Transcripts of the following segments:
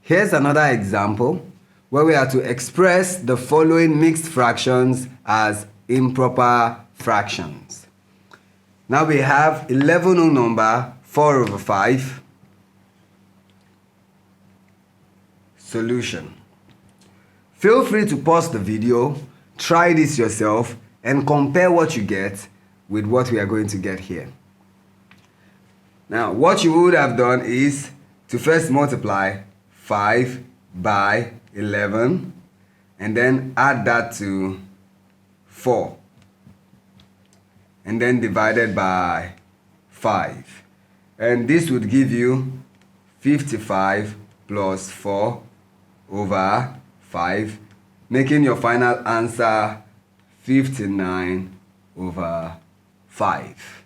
Here's another example where we are to express the following mixed fractions as improper fractions. Now we have 11 whole number 4 over 5. Solution. Feel free to pause the video, try this yourself, and compare what you get with what we are going to get here. Now, what you would have done is to first multiply 5 by 11 and then add that to 4 and then divided by 5. And this would give you 55 plus 4 over 5, making your final answer 59 over 5.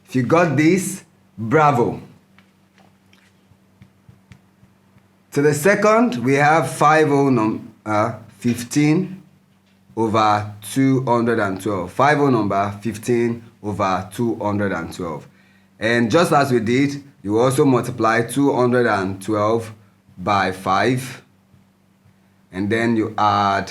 If you got this, bravo. To the second, we have 15 over 212. 5 whole number 15 over 212. And just as we did, you also multiply 212 by 5. And then you add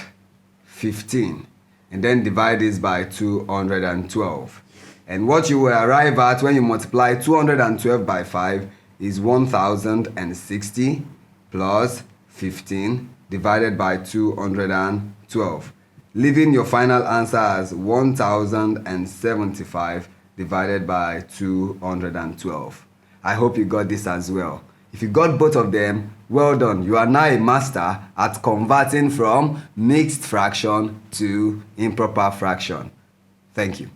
15. And then divide this by 212. And what you will arrive at when you multiply 212 by 5 is 1060 plus 15 divided by 212, leaving your final answer as 1075 divided by 212. I hope you got this as well. If you got both of them, well done. You are now a master at converting from mixed fraction to improper fraction. Thank you.